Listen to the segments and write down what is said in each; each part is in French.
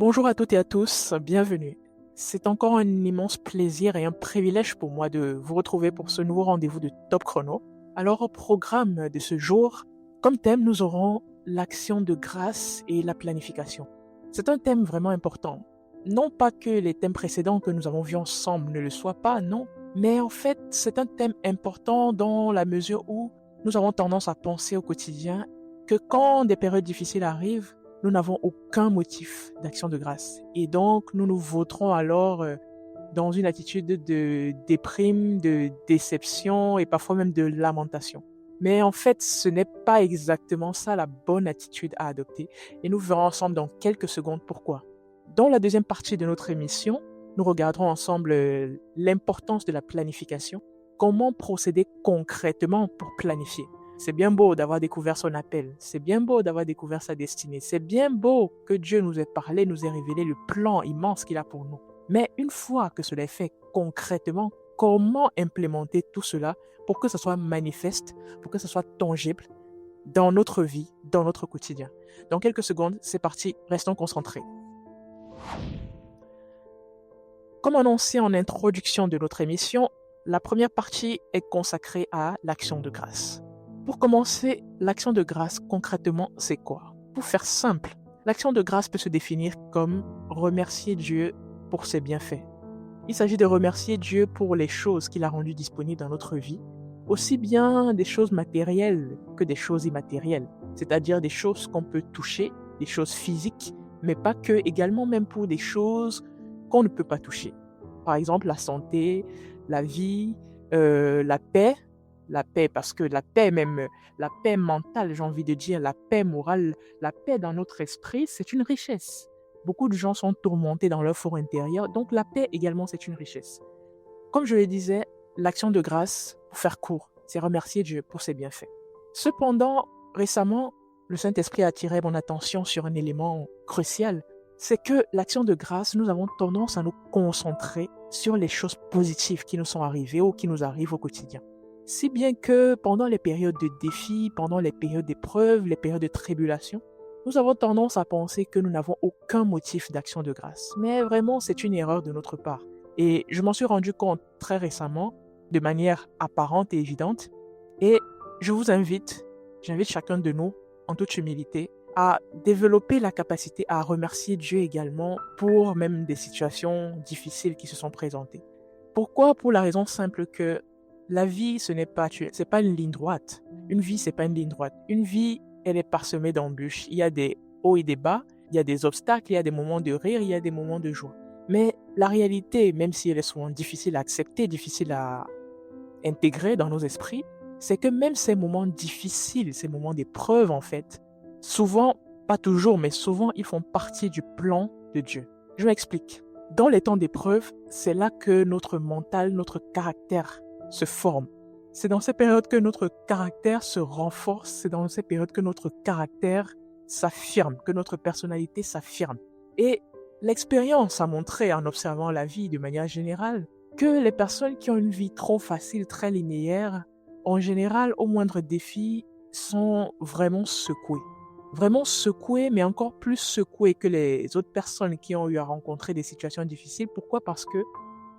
Bonjour à toutes et à tous, bienvenue. C'est encore un immense plaisir et un privilège pour moi de vous retrouver pour ce nouveau rendez-vous de Top Chrono. Alors au programme de ce jour, comme thème, nous aurons l'action de grâce et la planification. C'est un thème vraiment important. Non pas que les thèmes précédents que nous avons vus ensemble ne le soient pas, non. Mais en fait, c'est un thème important dans la mesure où nous avons tendance à penser au quotidien que quand des périodes difficiles arrivent, nous n'avons aucun motif d'action de grâce. Et donc, nous nous vautrons alors dans une attitude de déprime, de déception et parfois même de lamentation. Mais en fait, ce n'est pas exactement ça la bonne attitude à adopter. Et nous verrons ensemble dans quelques secondes pourquoi. Dans la deuxième partie de notre émission, nous regarderons ensemble l'importance de la planification, comment procéder concrètement pour planifier. C'est bien beau d'avoir découvert son appel, c'est bien beau d'avoir découvert sa destinée, c'est bien beau que Dieu nous ait parlé, nous ait révélé le plan immense qu'il a pour nous. Mais une fois que cela est fait concrètement, comment implémenter tout cela pour que ce soit manifeste, pour que ce soit tangible dans notre vie, dans notre quotidien. Dans quelques secondes, c'est parti, restons concentrés. Comme annoncé en introduction de notre émission, la première partie est consacrée à l'action de grâce. Pour commencer, l'action de grâce, concrètement, c'est quoi? Pour faire simple, l'action de grâce peut se définir comme remercier Dieu pour ses bienfaits. Il s'agit de remercier Dieu pour les choses qu'il a rendues disponibles dans notre vie, aussi bien des choses matérielles que des choses immatérielles, c'est-à-dire des choses qu'on peut toucher, des choses physiques, mais pas que, également même pour des choses qu'on ne peut pas toucher. Par exemple, la santé, la vie, la paix parce que la paix même, la paix mentale, j'ai envie de dire, la paix morale, la paix dans notre esprit, c'est une richesse. Beaucoup de gens sont tourmentés dans leur fort intérieur, donc la paix également, c'est une richesse. Comme je le disais, l'action de grâce, pour faire court, c'est remercier Dieu pour ses bienfaits. Cependant, récemment, le Saint-Esprit a attiré mon attention sur un élément crucial, c'est que l'action de grâce, nous avons tendance à nous concentrer sur les choses positives qui nous sont arrivées ou qui nous arrivent au quotidien. Si bien que pendant les périodes de défis, pendant les périodes d'épreuves, les périodes de tribulation, nous avons tendance à penser que nous n'avons aucun motif d'action de grâce. Mais vraiment, c'est une erreur de notre part. Et je m'en suis rendu compte très récemment, de manière apparente et évidente. Et je vous j'invite chacun de nous, en toute humilité, à développer la capacité à remercier Dieu également pour même des situations difficiles qui se sont présentées. Pourquoi? Pour la raison simple que la vie, c'est pas une ligne droite. Une vie, c'est pas une ligne droite. Une vie, elle est parsemée d'embûches. Il y a des hauts et des bas, il y a des obstacles, il y a des moments de rire, il y a des moments de joie. Mais la réalité, même si elle est souvent difficile à accepter, difficile à intégrer dans nos esprits, c'est que même ces moments difficiles, ces moments d'épreuve en fait, souvent, pas toujours, mais souvent, ils font partie du plan de Dieu. Je m'explique. Dans les temps d'épreuve, c'est là que notre mental, notre caractère se forme. C'est dans ces périodes que notre caractère se renforce, c'est dans ces périodes que notre caractère s'affirme, que notre personnalité s'affirme. Et l'expérience a montré, en observant la vie de manière générale, que les personnes qui ont une vie trop facile, très linéaire, en général, au moindre défi, sont vraiment secouées. Vraiment secouées, mais encore plus secouées que les autres personnes qui ont eu à rencontrer des situations difficiles. Pourquoi? Parce que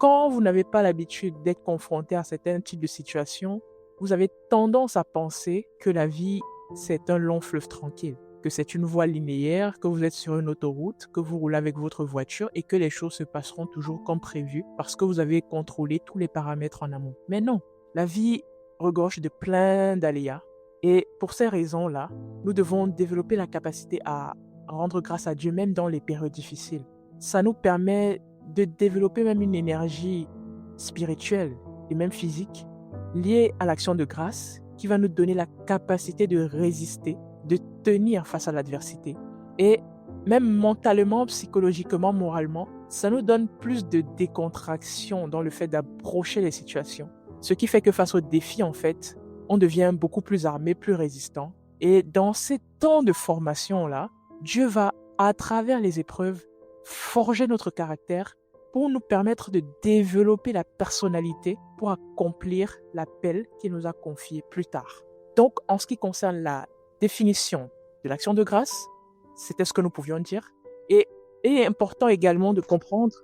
quand vous n'avez pas l'habitude d'être confronté à certains types de situations, vous avez tendance à penser que la vie, c'est un long fleuve tranquille, que c'est une voie linéaire, que vous êtes sur une autoroute, que vous roulez avec votre voiture et que les choses se passeront toujours comme prévu parce que vous avez contrôlé tous les paramètres en amont. Mais non, la vie regorge de plein d'aléas. Et pour ces raisons-là, nous devons développer la capacité à rendre grâce à Dieu même dans les périodes difficiles. Ça nous permet de développer même une énergie spirituelle et même physique liée à l'action de grâce qui va nous donner la capacité de résister, de tenir face à l'adversité. Et même mentalement, psychologiquement, moralement, ça nous donne plus de décontraction dans le fait d'approcher les situations. Ce qui fait que face aux défis, en fait, on devient beaucoup plus armé, plus résistant. Et dans ces temps de formation-là, Dieu va, à travers les épreuves, forger notre caractère pour nous permettre de développer la personnalité pour accomplir l'appel qu'il nous a confié plus tard. Donc, en ce qui concerne la définition de l'action de grâce, c'était ce que nous pouvions dire. Et il est important également de comprendre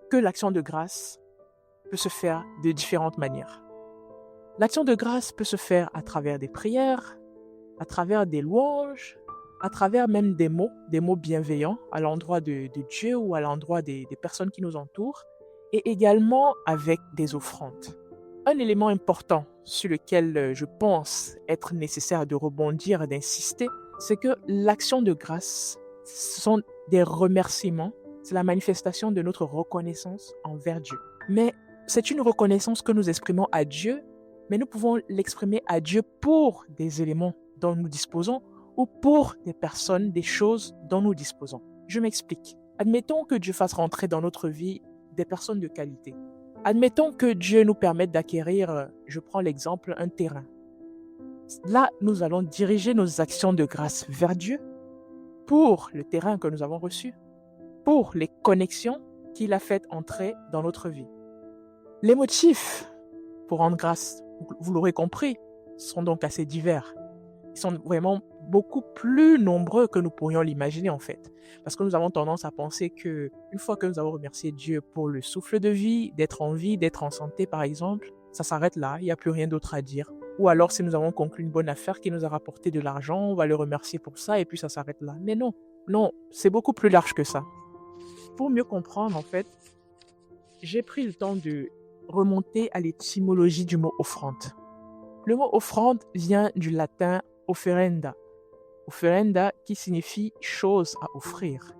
que l'action de grâce peut se faire de différentes manières. L'action de grâce peut se faire à travers des prières, à travers des louanges, à travers même des mots bienveillants à l'endroit de Dieu ou à l'endroit des personnes qui nous entourent, et également avec des offrandes. Un élément important sur lequel je pense être nécessaire de rebondir et d'insister, c'est que l'action de grâce, ce sont des remerciements, c'est la manifestation de notre reconnaissance envers Dieu. Mais c'est une reconnaissance que nous exprimons à Dieu, mais nous pouvons l'exprimer à Dieu pour des éléments dont nous disposons ou pour des personnes, des choses dont nous disposons. Je m'explique. Admettons que Dieu fasse rentrer dans notre vie des personnes de qualité. Admettons que Dieu nous permette d'acquérir, je prends l'exemple, un terrain. Là, nous allons diriger nos actions de grâce vers Dieu pour le terrain que nous avons reçu, pour les connexions qu'il a faites entrer dans notre vie. Les motifs pour rendre grâce, vous l'aurez compris, sont donc assez divers. Ils sont vraiment beaucoup plus nombreux que nous pourrions l'imaginer en fait. Parce que nous avons tendance à penser que une fois que nous avons remercié Dieu pour le souffle de vie, d'être en vie, d'être en santé par exemple, ça s'arrête là, il n'y a plus rien d'autre à dire. Ou alors si nous avons conclu une bonne affaire qui nous a rapporté de l'argent, on va le remercier pour ça et puis ça s'arrête là. Mais non, c'est beaucoup plus large que ça. Pour mieux comprendre en fait, j'ai pris le temps de remonter à l'étymologie du mot offrande. Le mot offrande vient du latin offerenda. Offerenda qui signifie chose à offrir.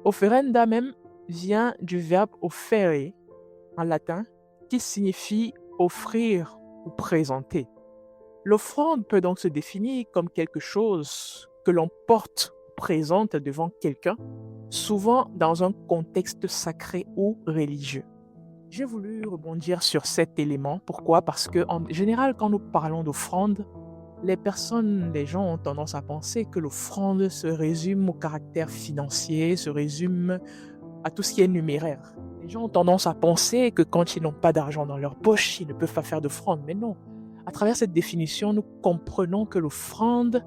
Offerenda même vient du verbe offere en latin qui signifie offrir ou présenter. L'offrande peut donc se définir comme quelque chose que l'on porte ou présente devant quelqu'un, souvent dans un contexte sacré ou religieux. J'ai voulu rebondir sur cet élément. Pourquoi? Parce que en général, quand nous parlons d'offrande, les gens ont tendance à penser que l'offrande se résume au caractère financier, se résume à tout ce qui est numéraire. Les gens ont tendance à penser que quand ils n'ont pas d'argent dans leur poche, ils ne peuvent pas faire d'offrande. Mais non. À travers cette définition, nous comprenons que l'offrande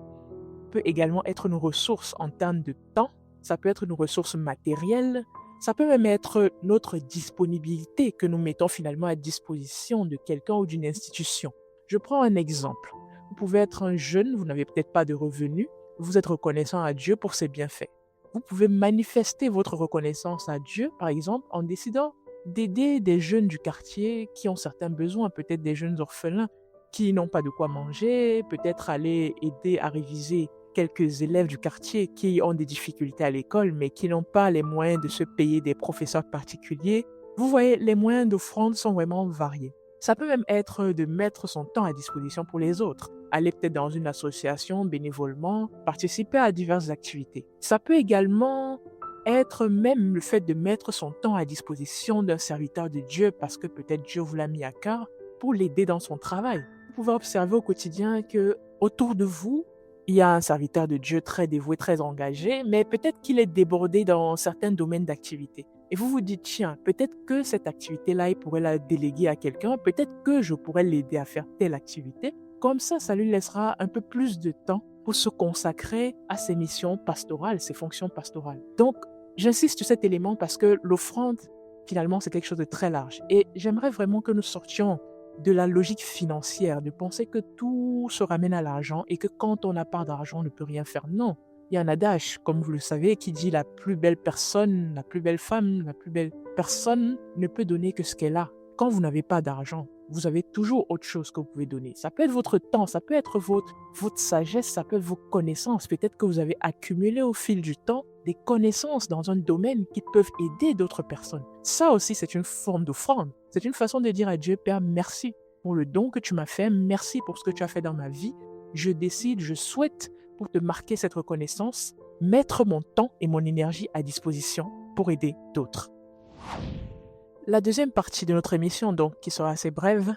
peut également être nos ressources en termes de temps. Ça peut être nos ressources matérielles. Ça peut même être notre disponibilité que nous mettons finalement à disposition de quelqu'un ou d'une institution. Je prends un exemple. Vous pouvez être un jeune, vous n'avez peut-être pas de revenus, vous êtes reconnaissant à Dieu pour ses bienfaits. Vous pouvez manifester votre reconnaissance à Dieu, par exemple, en décidant d'aider des jeunes du quartier qui ont certains besoins, peut-être des jeunes orphelins qui n'ont pas de quoi manger, peut-être aller aider à réviser quelques élèves du quartier qui ont des difficultés à l'école, mais qui n'ont pas les moyens de se payer des professeurs particuliers. Vous voyez, les moyens d'offrande sont vraiment variés. Ça peut même être de mettre son temps à disposition pour les autres. Aller peut-être dans une association bénévolement, participer à diverses activités. Ça peut également être même le fait de mettre son temps à disposition d'un serviteur de Dieu parce que peut-être Dieu vous l'a mis à cœur pour l'aider dans son travail. Vous pouvez observer au quotidien que autour de vous, il y a un serviteur de Dieu très dévoué, très engagé, mais peut-être qu'il est débordé dans certains domaines d'activité. Et vous vous dites, tiens, peut-être que cette activité-là, il pourrait la déléguer à quelqu'un, peut-être que je pourrais l'aider à faire telle activité. Comme ça lui laissera un peu plus de temps pour se consacrer à ses missions pastorales, ses fonctions pastorales. Donc, j'insiste sur cet élément parce que l'offrande, finalement, c'est quelque chose de très large. Et j'aimerais vraiment que nous sortions de la logique financière, de penser que tout se ramène à l'argent et que quand on n'a pas d'argent, on ne peut rien faire. Non, il y a un adage, comme vous le savez, qui dit la plus belle personne, la plus belle femme, la plus belle personne ne peut donner que ce qu'elle a. Quand vous n'avez pas d'argent, vous avez toujours autre chose que vous pouvez donner. Ça peut être votre temps, ça peut être votre sagesse, ça peut être vos connaissances. Peut-être que vous avez accumulé au fil du temps des connaissances dans un domaine qui peuvent aider d'autres personnes. Ça aussi, c'est une forme d'offrande. C'est une façon de dire à Dieu, Père, merci pour le don que tu m'as fait, merci pour ce que tu as fait dans ma vie. Je décide, je souhaite, pour te marquer cette reconnaissance, mettre mon temps et mon énergie à disposition pour aider d'autres. La deuxième partie de notre émission, donc, qui sera assez brève,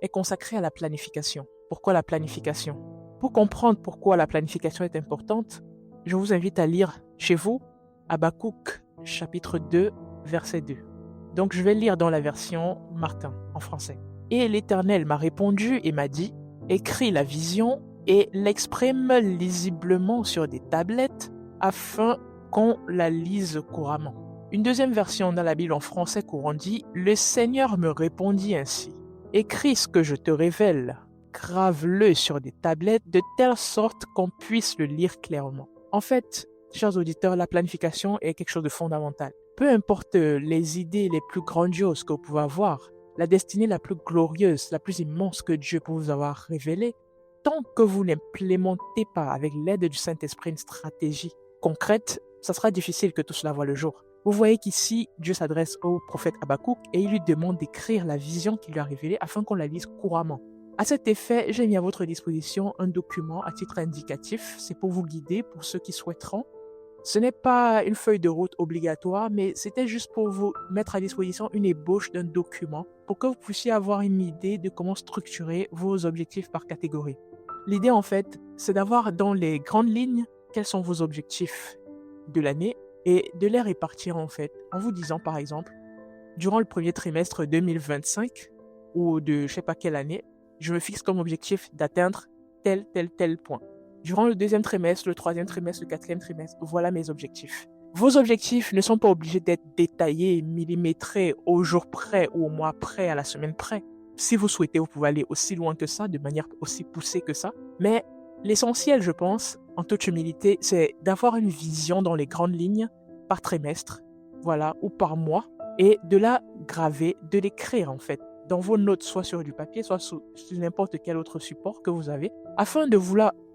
est consacrée à la planification. Pourquoi la planification? Pour comprendre pourquoi la planification est importante, je vous invite à lire chez vous Habakkuk, chapitre 2, verset 2. Donc, je vais lire dans la version Martin, en français. « Et l'Éternel m'a répondu et m'a dit, écris la vision et l'exprime lisiblement sur des tablettes afin qu'on la lise couramment. Une deuxième version dans la Bible en français courant dit « Le Seigneur me répondit ainsi. Écris ce que je te révèle, grave-le sur des tablettes de telle sorte qu'on puisse le lire clairement. » En fait, chers auditeurs, la planification est quelque chose de fondamental. Peu importe les idées les plus grandioses que vous pouvez avoir, la destinée la plus glorieuse, la plus immense que Dieu peut vous avoir révélée, tant que vous n'implémentez pas avec l'aide du Saint-Esprit une stratégie concrète, ça sera difficile que tout cela voie le jour. Vous voyez qu'ici, Dieu s'adresse au prophète Habakkuk et il lui demande d'écrire la vision qu'il lui a révélée afin qu'on la lise couramment. À cet effet, j'ai mis à votre disposition un document à titre indicatif. C'est pour vous guider, pour ceux qui souhaiteront. Ce n'est pas une feuille de route obligatoire, mais c'était juste pour vous mettre à disposition une ébauche d'un document pour que vous puissiez avoir une idée de comment structurer vos objectifs par catégorie. L'idée, en fait, c'est d'avoir dans les grandes lignes quels sont vos objectifs de l'année et de les répartir, en fait, en vous disant, par exemple, durant le premier trimestre 2025 ou de je ne sais pas quelle année, je me fixe comme objectif d'atteindre tel point. Durant le deuxième trimestre, le troisième trimestre, le quatrième trimestre, voilà mes objectifs. Vos objectifs ne sont pas obligés d'être détaillés, millimétrés au jour près ou au mois près, à la semaine près. Si vous souhaitez, vous pouvez aller aussi loin que ça, de manière aussi poussée que ça. Mais l'essentiel, je pense, en toute humilité, c'est d'avoir une vision dans les grandes lignes par trimestre, voilà, ou par mois, et de la graver, de l'écrire en fait, dans vos notes, soit sur du papier, soit sur n'importe quel autre support que vous avez, afin de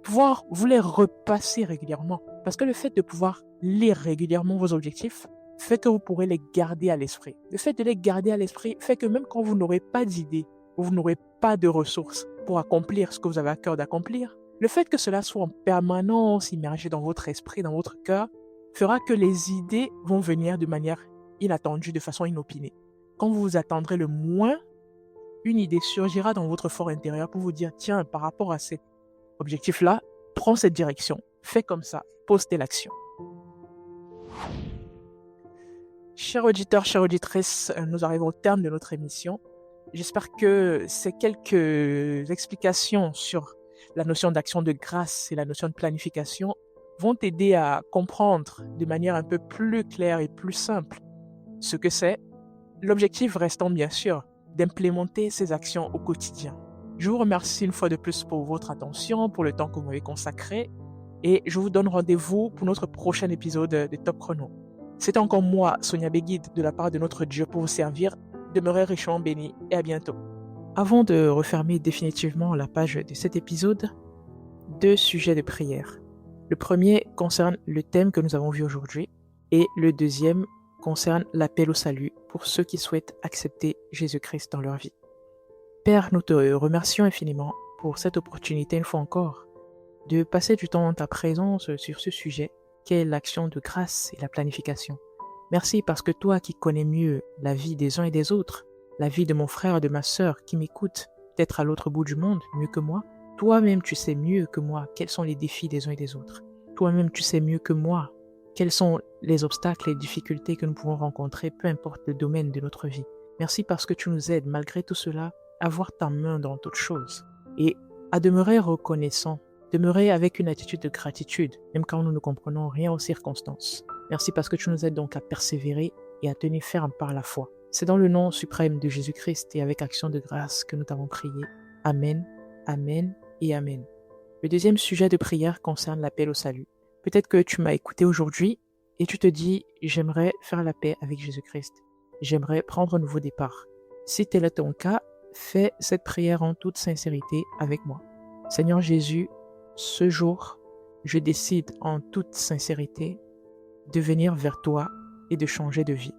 pouvoir vous les repasser régulièrement. Parce que le fait de pouvoir lire régulièrement vos objectifs fait que vous pourrez les garder à l'esprit. Le fait de les garder à l'esprit fait que même quand vous n'aurez pas d'idées, vous n'aurez pas de ressources pour accomplir ce que vous avez à cœur d'accomplir, le fait que cela soit en permanence immergé dans votre esprit, dans votre cœur, fera que les idées vont venir de manière inattendue, de façon inopinée. Quand vous vous attendrez le moins, une idée surgira dans votre fort intérieur pour vous dire « Tiens, par rapport à cet objectif-là, prends cette direction, fais comme ça, pose telle action. » Chers auditeurs, chères auditrices, nous arrivons au terme de notre émission. J'espère que ces quelques explications sur la notion d'action de grâce et la notion de planification vont t'aider à comprendre de manière un peu plus claire et plus simple ce que c'est, l'objectif restant bien sûr d'implémenter ces actions au quotidien. Je vous remercie une fois de plus pour votre attention, pour le temps que vous m'avez consacré et je vous donne rendez-vous pour notre prochain épisode de Top Chrono. C'est encore moi, Sonia Béguide, de la part de notre Dieu pour vous servir. Demeurez richement bénis et à bientôt. Avant de refermer définitivement la page de cet épisode, 2 sujets de prière. Le premier concerne le thème que nous avons vu aujourd'hui et le deuxième concerne l'appel au salut pour ceux qui souhaitent accepter Jésus-Christ dans leur vie. Père, nous te remercions infiniment pour cette opportunité une fois encore de passer du temps dans ta présence sur ce sujet qu'est l'action de grâce et la planification. Merci parce que toi qui connais mieux la vie des uns et des autres, la vie de mon frère et de ma sœur qui m'écoutent, peut-être à l'autre bout du monde, mieux que moi, toi-même tu sais mieux que moi quels sont les défis des uns et des autres. Toi-même tu sais mieux que moi quels sont les obstacles et les difficultés que nous pouvons rencontrer, peu importe le domaine de notre vie. Merci parce que tu nous aides malgré tout cela à voir ta main dans toutes choses et à demeurer reconnaissant, demeurer avec une attitude de gratitude, même quand nous ne comprenons rien aux circonstances. Merci parce que tu nous aides donc à persévérer et à tenir ferme par la foi. C'est dans le nom suprême de Jésus-Christ et avec action de grâce que nous t'avons prié. Amen, Amen et Amen. Le deuxième sujet de prière concerne l'appel au salut. Peut-être que tu m'as écouté aujourd'hui et tu te dis « J'aimerais faire la paix avec Jésus-Christ. J'aimerais prendre un nouveau départ. » Si tel est ton cas, fais cette prière en toute sincérité avec moi. Seigneur Jésus, ce jour, je décide en toute sincérité de venir vers toi et de changer de vie.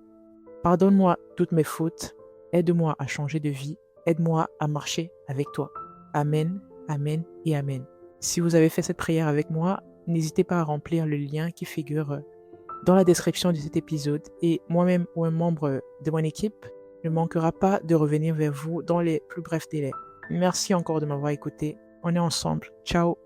Pardonne-moi toutes mes fautes, aide-moi à changer de vie, aide-moi à marcher avec toi. Amen, Amen et Amen. Si vous avez fait cette prière avec moi, n'hésitez pas à remplir le lien qui figure dans la description de cet épisode et moi-même ou un membre de mon équipe ne manquera pas de revenir vers vous dans les plus brefs délais. Merci encore de m'avoir écouté. On est ensemble. Ciao.